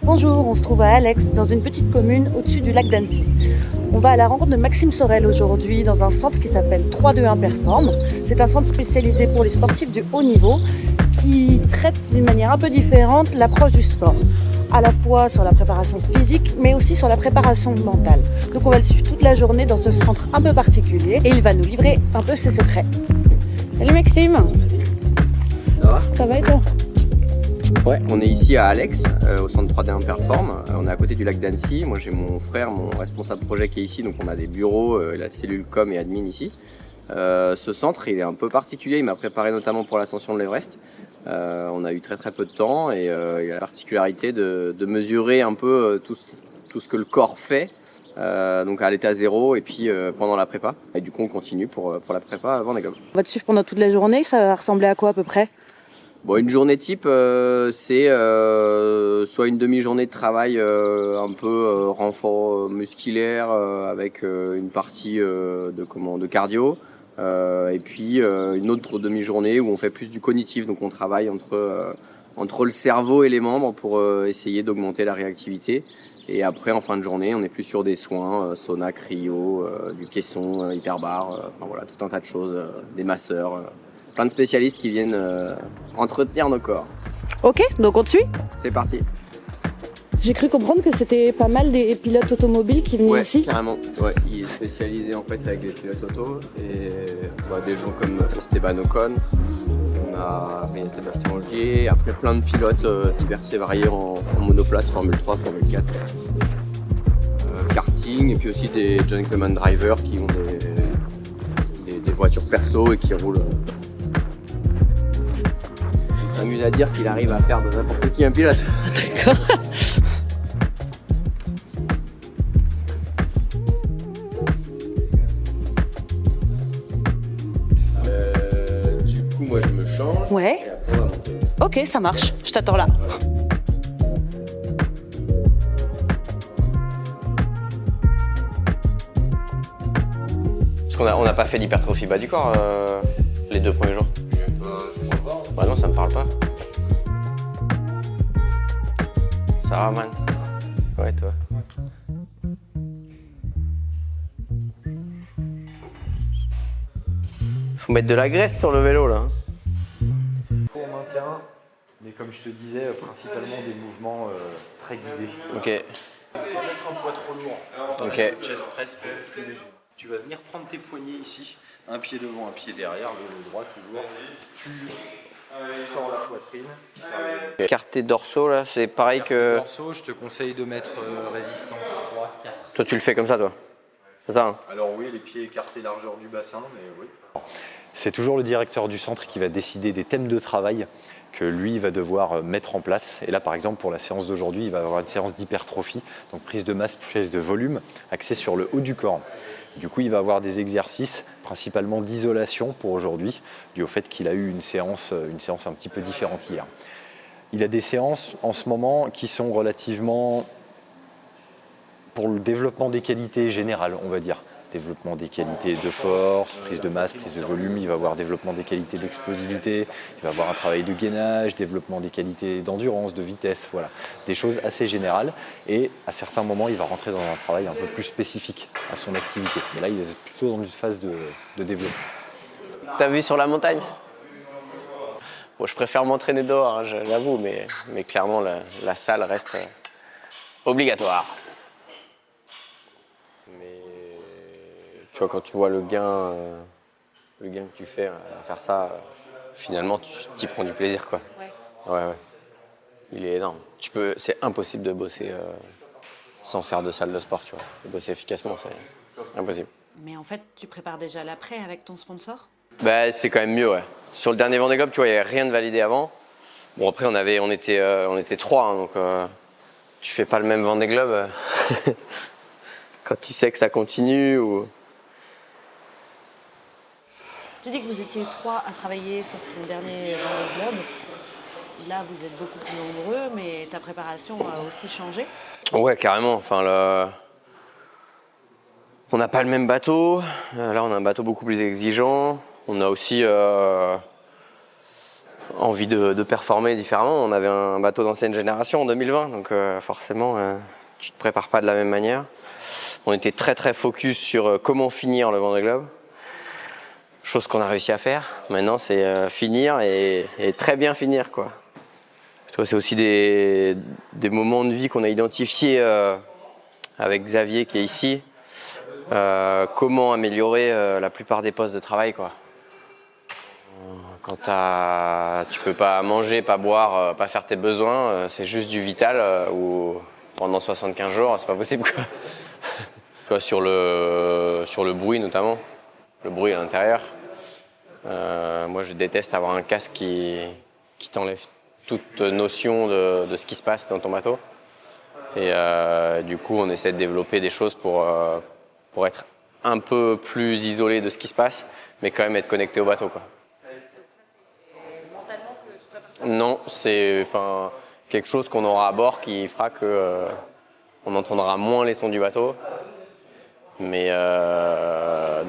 Bonjour, on se trouve à Alex, dans une petite commune au-dessus du lac d'Annecy. On va à la rencontre de Maxime Sorel aujourd'hui dans un centre qui s'appelle 3-2-1 Perform. C'est un centre spécialisé pour les sportifs de haut niveau qui traite d'une manière un peu différente l'approche du sport, à la fois sur la préparation physique mais aussi sur la préparation mentale. Donc on va le suivre toute la journée dans ce centre un peu particulier et il va nous livrer un peu ses secrets. Salut Maxime. Ça va? Ça va et toi? Ouais, on est ici à Alex, au centre 3D1 Perform. On est à côté du lac d'Annecy. Moi j'ai mon frère, mon responsable projet qui est ici, donc on a des bureaux, la cellule com et admin ici. Ce centre il est un peu particulier, il m'a préparé notamment pour l'ascension de l'Everest. On a eu très peu de temps et il a la particularité de mesurer un peu tout ce que le corps fait. Donc à l'état zéro et puis pendant la prépa. Et du coup on continue pour la prépa avant Vendée Globe. On va te suivre pendant toute la journée, ça va ressembler à quoi à peu près? Bon, une journée type, c'est soit une demi-journée de travail un peu renfort musculaire avec une partie de cardio et puis une autre demi-journée où on fait plus du cognitif, donc on travaille entre le cerveau et les membres pour essayer d'augmenter la réactivité. Et après, en fin de journée, on est plus sur des soins, sauna, cryo, du caisson, hyperbar, enfin voilà, tout un tas de choses, des masseurs. Plein de spécialistes qui viennent entretenir nos corps. Ok, donc on te suit? C'est parti. J'ai cru comprendre que c'était pas mal des pilotes automobiles qui venaient ici. Carrément. Ouais, il est spécialisé en fait avec les pilotes auto et des gens comme Esteban Ocon. On a Sébastien Ogier, après plein de pilotes divers et variés en monoplace, Formule 3, Formule 4. Karting et puis aussi des gentleman drivers qui ont des voitures perso et qui roulent. Il s'amuse à dire qu'il arrive à faire de n'importe qui un pilote. D'accord. Du coup, moi je me change. Ouais. Et après, on va monter. Ok, ça marche. Je t'attends là. Parce qu'on n'a pas fait d'hypertrophie bas du corps les 2 premiers jours. Je crois pas. Bah non, ça me parle pas. Ça va, man? Ouais, toi. Faut mettre de la graisse sur le vélo là. On maintient, mais comme je te disais, principalement des mouvements très guidés. Ok. Tu vas mettre un poids trop lourd. Ok. Chest press, c'est léger. Tu vas venir prendre tes poignets ici, un pied devant, un pied derrière, le droit toujours. Tu sors la poitrine. Écarté dorsaux là, c'est pareil que. Dorso, je te conseille de mettre résistance 3, 4. Toi tu le fais comme ça toi? C'est ça hein? Alors oui, les pieds écartés largeur du bassin, mais oui. C'est toujours le directeur du centre qui va décider des thèmes de travail que lui va devoir mettre en place. Et là, par exemple, pour la séance d'aujourd'hui, il va avoir une séance d'hypertrophie, donc prise de masse, prise de volume, axée sur le haut du corps. Du coup, il va avoir des exercices, principalement d'isolation pour aujourd'hui, dû au fait qu'il a eu une séance un petit peu différente hier. Il a des séances en ce moment qui sont relativement pour le développement des qualités générales, on va dire. Développement des qualités de force, prise de masse, prise de volume, il va avoir développement des qualités d'explosivité, il va avoir un travail de gainage, développement des qualités d'endurance, de vitesse, voilà. Des choses assez générales et à certains moments il va rentrer dans un travail un peu plus spécifique à son activité. Mais là il est plutôt dans une phase de développement. T'as vu sur la montagne? Bon, je préfère m'entraîner dehors, hein, j'avoue, mais clairement la salle reste obligatoire. Mais tu vois, quand tu vois le gain que tu fais à faire ça, finalement tu t'y prends du plaisir quoi. Ouais. Il est énorme. C'est impossible de bosser sans faire de salle de sport, tu vois. De bosser efficacement, c'est impossible. Mais en fait, tu prépares déjà l'après avec ton sponsor? Bah, c'est quand même mieux, ouais. Sur le dernier Vendée Globe, tu vois, il n'y avait rien de validé avant. Bon, après, on était 3, hein, donc tu fais pas le même Vendée Globe quand tu sais que ça continue ou. Tu dis que vous étiez 3 à travailler sur ton dernier Vendée Globe. Là, vous êtes beaucoup plus nombreux, mais ta préparation a aussi changé. Ouais, carrément. Enfin, on n'a pas le même bateau. Là, on a un bateau beaucoup plus exigeant. On a aussi envie de performer différemment. On avait un bateau d'ancienne génération en 2020, donc forcément, tu te prépares pas de la même manière. On était très très focus sur comment finir le Vendée Globe, chose qu'on a réussi à faire. Maintenant, c'est finir et très bien finir, quoi. C'est aussi des moments de vie qu'on a identifiés avec Xavier qui est ici. Comment améliorer la plupart des postes de travail, quoi. Quand tu peux pas manger, pas boire, pas faire tes besoins, c'est juste du vital ou pendant 75 jours, c'est pas possible, quoi. Tu vois, sur le bruit notamment, le bruit à l'intérieur. Moi, je déteste avoir un casque qui t'enlève toute notion de ce qui se passe dans ton bateau. Et du coup, on essaie de développer des choses pour être un peu plus isolé de ce qui se passe, mais quand même être connecté au bateau, quoi. Non, c'est quelque chose qu'on aura à bord qui fera que on entendra moins les sons du bateau. Mais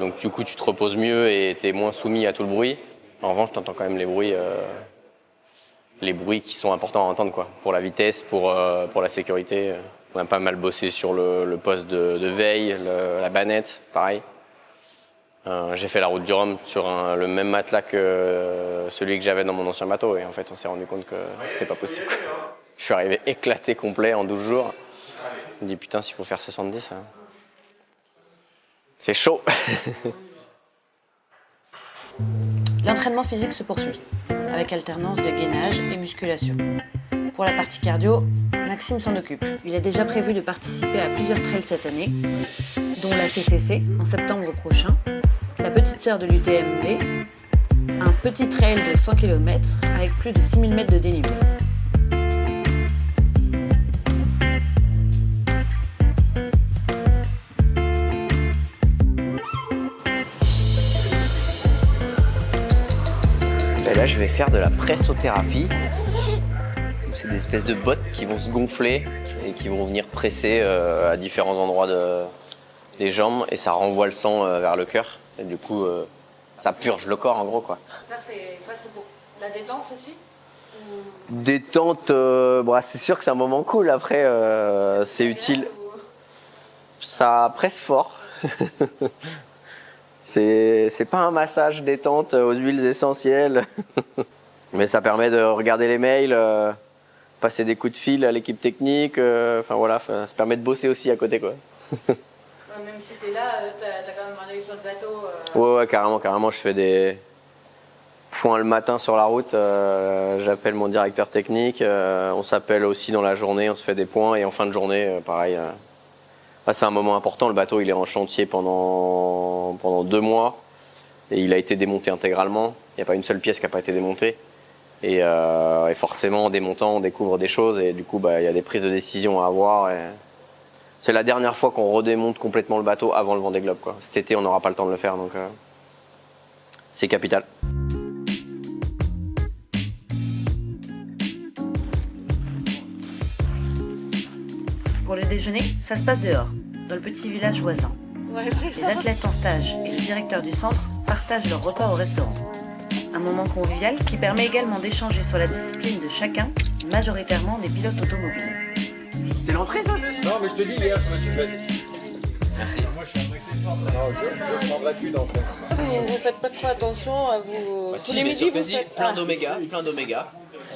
donc du coup, tu te reposes mieux et tu es moins soumis à tout le bruit. En revanche, tu entends quand même les bruits qui sont importants à entendre, quoi, pour la vitesse, pour la sécurité. On a pas mal bossé sur le poste de veille, la bannette, pareil. J'ai fait la route du Rhum sur le même matelas que celui que j'avais dans mon ancien bateau, et en fait on s'est rendu compte que c'était pas possible. Je suis arrivé éclaté complet en 12 jours. Je me dis putain, s'il faut faire 70, hein. C'est chaud. L'entraînement physique se poursuit, avec alternance de gainage et musculation. Pour la partie cardio, Maxime s'en occupe. Il a déjà prévu de participer à plusieurs trails cette année, dont la CCC en septembre prochain, la petite sœur de l'UTMB, un petit trail de 100 km avec plus de 6000 mètres de dénivelé. Et là, je vais faire de la pressothérapie. C'est des espèces de bottes qui vont se gonfler et qui vont venir presser à différents endroits des jambes, et ça renvoie le sang vers le cœur. Et du coup, ça purge le corps, en gros, quoi. Ça, c'est pour la détente aussi? Détente, c'est sûr que c'est un moment cool. Après, c'est utile. Ça presse fort. C'est pas un massage détente aux huiles essentielles. Mais ça permet de regarder les mails, passer des coups de fil à l'équipe technique. Ça permet de bosser aussi à côté, quoi. Même si t'es là, t'as quand même un œil sur le bateau. Ouais, carrément. Je fais des points le matin sur la route. J'appelle mon directeur technique. On s'appelle aussi dans la journée, on se fait des points. Et en fin de journée, pareil. C'est un moment important. Le bateau, il est en chantier pendant 2 mois. Et il a été démonté intégralement. Il n'y a pas une seule pièce qui n'a pas été démontée. Et forcément, en démontant, on découvre des choses. Et du coup, il y a des prises de décision à avoir. C'est la dernière fois qu'on redémonte complètement le bateau avant le Vendée Globe, quoi. Cet été, on n'aura pas le temps de le faire, donc c'est capital. Pour le déjeuner, ça se passe dehors, dans le petit village voisin. Ouais, les athlètes en stage et le directeur du centre partagent leur repas au restaurant. Un moment convivial qui permet également d'échanger sur la discipline de chacun, majoritairement des pilotes automobiles. C'est l'entrée, ça? Non, mais je te dis hier, je me suis fait. Merci. Moi, je suis un accessoire. Non, je prendrai plus d'enfants. Vous faites pas trop attention à vous. Tous les midis, vous faites plein d'oméga.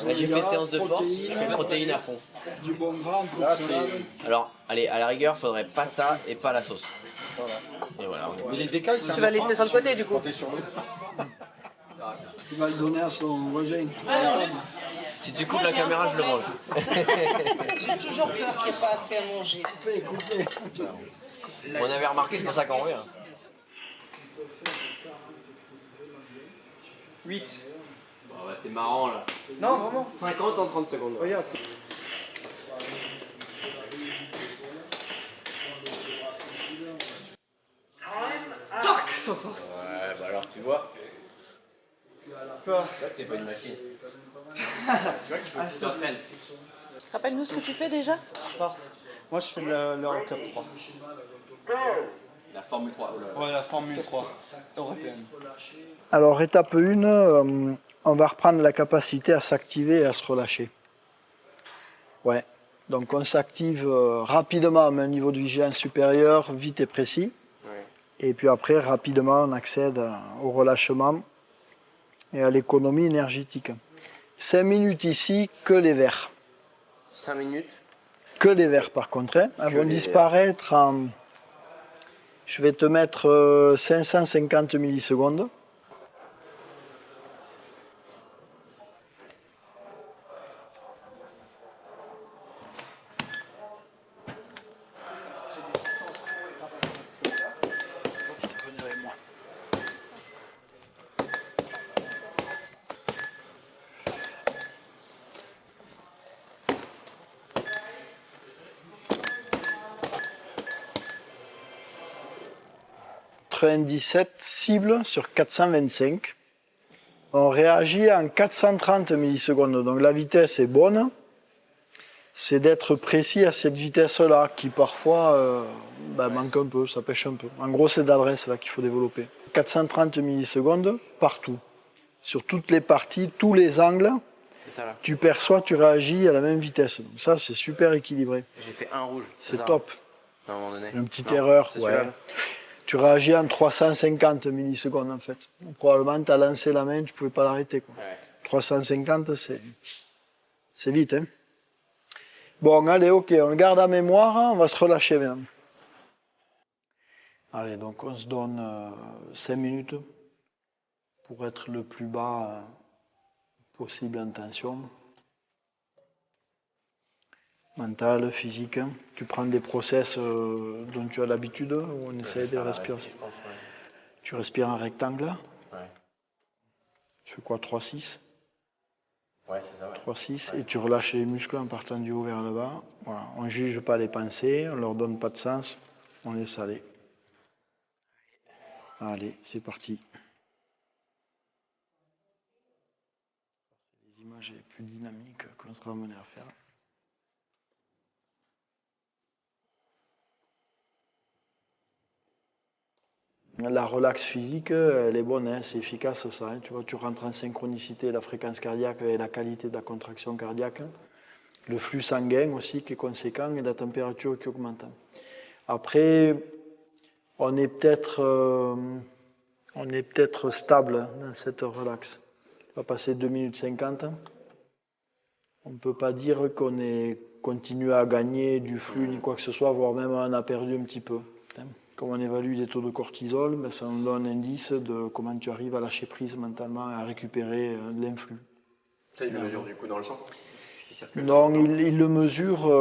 Là, j'ai fait séance de force, je fais protéines à fond. Du bon grain pour salade. Alors, allez, à la rigueur, faudrait pas ça et pas la sauce. Voilà. Et voilà. Mais les écailles, Tu vas laisser sur le côté, du coup. Quand t'es sur l'eau. Il va le donner à son voisin. Si tu coupes la caméra, je le mange. J'ai toujours peur qu'il n'y ait pas assez à manger. Coupé. On avait remarqué, c'est pour ça qu'on revient. 8. T'es marrant là. Non, vraiment. 50 en 30 secondes. Regarde. Ouais, alors tu vois. Quoi? Tu vois que t'es pas une machine. Tu vois qu'il faut que tu t'entraînes. Rappelle-nous ce que tu fais déjà. Moi, je fais l'Eurocup 3. La Formule 3. Ouais, la Formule 3 européenne. Alors, étape 1, on va reprendre la capacité à s'activer et à se relâcher. Ouais. Donc, on s'active rapidement à un niveau de vigilance supérieur, vite et précis. Ouais. Et puis après, rapidement, on accède au relâchement et à l'économie énergétique. 5 minutes ici, que les verts. 5 minutes. Que les verts, par contre. Hein. Elles vont les disparaître en... Je vais te mettre 550 millisecondes. Cibles sur 425. On réagit en 430 millisecondes. Donc la vitesse est bonne. C'est d'être précis à cette vitesse-là qui parfois manque un peu, ça pêche un peu. En gros, c'est d'adresse là qu'il faut développer. 430 millisecondes partout. Sur toutes les parties, tous les angles, C'est ça là. tu perçois, tu réagis à la même vitesse. Donc ça, c'est super équilibré. J'ai fait un rouge. C'est ça, top. à un moment donné. Une petite Non, erreur, c'est ouais. celui-là. Tu réagis en 350 millisecondes en fait. Donc, probablement, tu as lancé la main, tu ne pouvais pas l'arrêter. Ouais. 350, c'est vite. Hein. Bon, allez, ok, on le garde en mémoire, on va se relâcher maintenant. Allez, donc on se donne 5 minutes pour être le plus bas possible en tension. Mental, physique. Tu prends des process dont tu as l'habitude, où on essaie de respirer. Tu respires en rectangle. Ouais. Tu fais quoi, 3-6 Ouais, c'est ça. Ouais. 3-6, et tu relâches les muscles en partant du haut vers le bas. Voilà. On ne juge pas les pensées, on ne leur donne pas de sens, on laisse aller. Allez, c'est parti. Les images les plus dynamiques qu'on sera amené à faire. La relaxe physique, elle est bonne, hein, c'est efficace ça. Hein. Tu vois, tu rentres en synchronicité, la fréquence cardiaque et la qualité de la contraction cardiaque. Le flux sanguin aussi qui est conséquent et la température qui augmente. Après, on est peut-être stable dans cette relaxe. On va passer 2 minutes 50. On ne peut pas dire qu'on est continué à gagner du flux ni quoi que ce soit, voire même on a perdu un petit peu. Comme on évalue des taux de cortisol, ben ça nous donne un indice de comment tu arrives à lâcher prise mentalement et à récupérer de l'influx. Ça, il le mesure du coup dans le sang? Non, il le mesure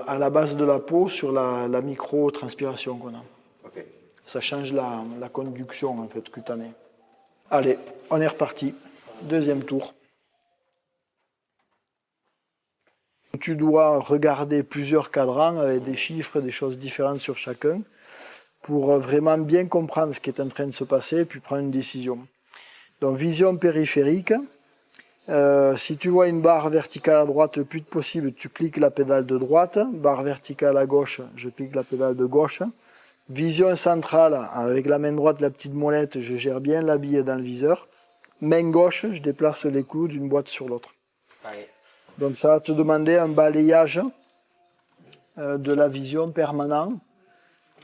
à la base de la peau sur la micro-transpiration qu'on a. Okay. Ça change la conduction en fait, cutanée. Allez, on est reparti. Deuxième tour. Tu dois regarder plusieurs cadrans avec des chiffres, des choses différentes sur chacun, pour vraiment bien comprendre ce qui est en train de se passer et puis prendre une décision. Donc, vision périphérique. Si tu vois une barre verticale à droite, le plus vite possible, tu cliques la pédale de droite. Barre verticale à gauche, je clique la pédale de gauche. Vision centrale, avec la main droite, la petite molette, je gère bien la bille dans le viseur. Main gauche, je déplace les clous d'une boîte sur l'autre. Donc ça va te demander un balayage de la vision permanent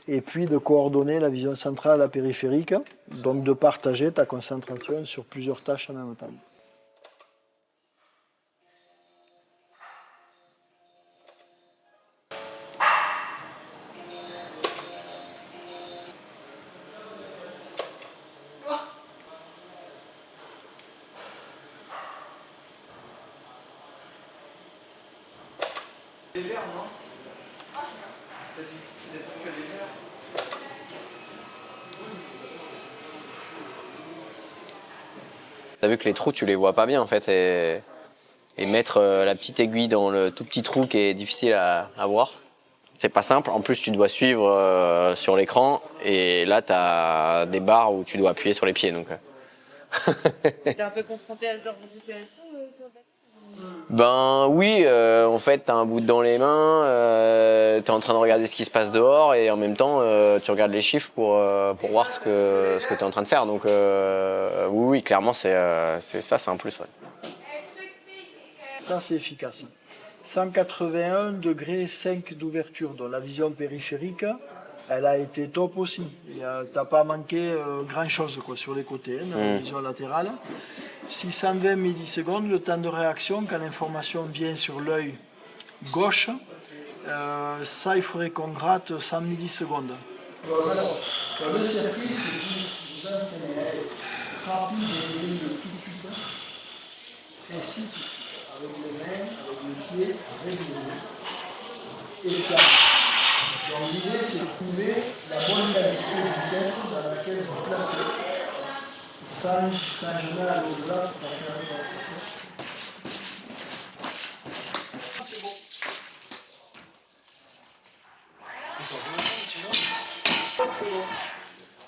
et puis de coordonner la vision centrale à la périphérique, donc de partager ta concentration sur plusieurs tâches en même temps. T'as vu que les trous, tu les vois pas bien en fait, et mettre la petite aiguille dans le tout petit trou qui est difficile à voir, c'est pas simple. En plus, tu dois suivre sur l'écran, et là, t'as des barres où tu dois appuyer sur les pieds. Donc. T'es un peu confronté à ce genre de situation sur le bateau? Ben oui, en fait, t'as un bout dans les mains, es en train de regarder ce qui se passe dehors et en même temps, tu regardes les chiffres pour voir ce que tu es en train de faire. Donc oui, clairement, c'est un plus. Ouais. Ça, c'est efficace. 181 degrés 5 d'ouverture, donc la vision périphérique, elle a été top aussi. Tu n'as pas manqué grand-chose sur les côtés, dans la vision latérale. 620 millisecondes, le temps de réaction quand l'information vient sur l'œil gauche. Ça, il faudrait qu'on gratte 100 millisecondes. Le circuit, c'est rapide et tout de suite, précis tout de suite, avec les mains, avec les pieds, réguliers, efficace. Donc l'idée, c'est de trouver la bonne quantité de vitesse dans laquelle vous placez, sans jamais aller au-delà pour faire un effort. C'est bon.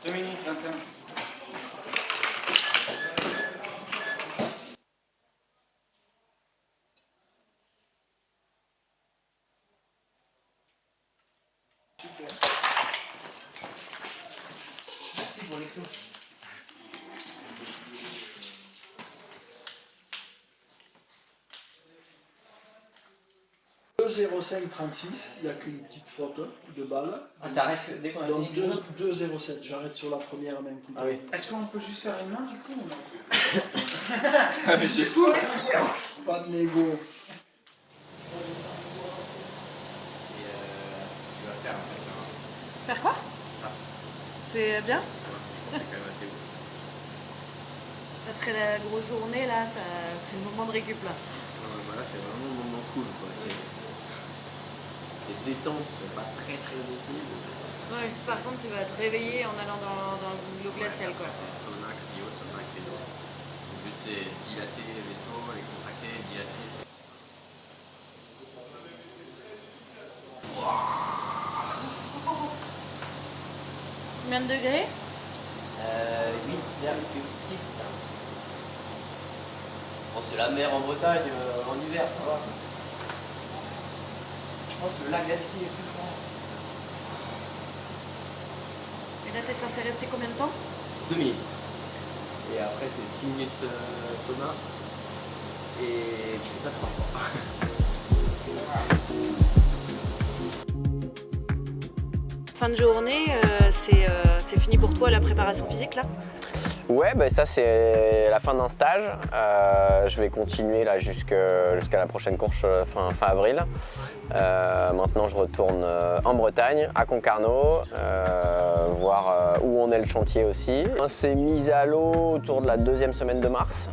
2 minutes 21. Super. Merci pour les clous. 2,05,36, il n'y a qu'une petite faute de balle. Ah, t'arrêtes dès qu'on a Donc fini. 2,07, j'arrête sur la première main qui Ah oui. Est-ce qu'on peut juste faire une main du coup ou non? Mais c'est fou. Pas de négo. Tu vas faire en fait. Faire quoi? C'est bien? C'est quand même assez ouf. Après la grosse journée, là, c'est le moment de récup, là. Voilà, c'est vraiment un moment cool. C'est détente, c'est pas très utile. Ouais, par contre, tu vas te réveiller en allant dans l'eau glaciale, quoi. C'est sauna, cryo, sauna, cryo. Le but c'est dilater les vaisseaux, les contracter, dilater. Combien de degrés? 8,6. Bon, c'est la mer en Bretagne en hiver, ça va. Je pense que le lac d'Annecy est plus fort. Et là, t'es censé rester combien de temps? 2 minutes. Et après, c'est 6 minutes sauna. Et tu fais ça 3 fois. Fin de journée, c'est fini pour toi la préparation physique, là? Ouais, bah ça c'est la fin d'un stage. Je vais continuer là jusqu'à la prochaine course fin avril. Maintenant je retourne en Bretagne, à Concarneau, voir où en est le chantier aussi. On s'est mis à l'eau autour de la 2e semaine de mars.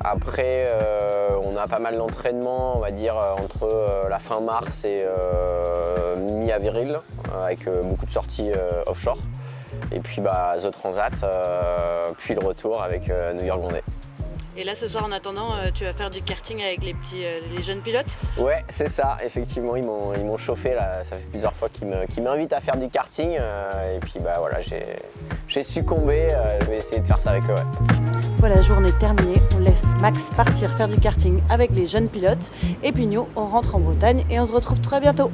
Après on a pas mal d'entraînements, on va dire entre la fin mars et mi-avril, avec beaucoup de sorties offshore. Et puis The Transat, puis le retour avec New York Vendée. Et là, ce soir, en attendant, tu vas faire du karting avec les jeunes pilotes? Ouais, c'est ça, effectivement, ils m'ont chauffé, là. Ça fait plusieurs fois qu'ils m'invitent à faire du karting. Et puis voilà, j'ai succombé, je vais essayer de faire ça avec eux. Ouais. Voilà, journée terminée, on laisse Max partir faire du karting avec les jeunes pilotes. Et puis nous, on rentre en Bretagne et on se retrouve très bientôt.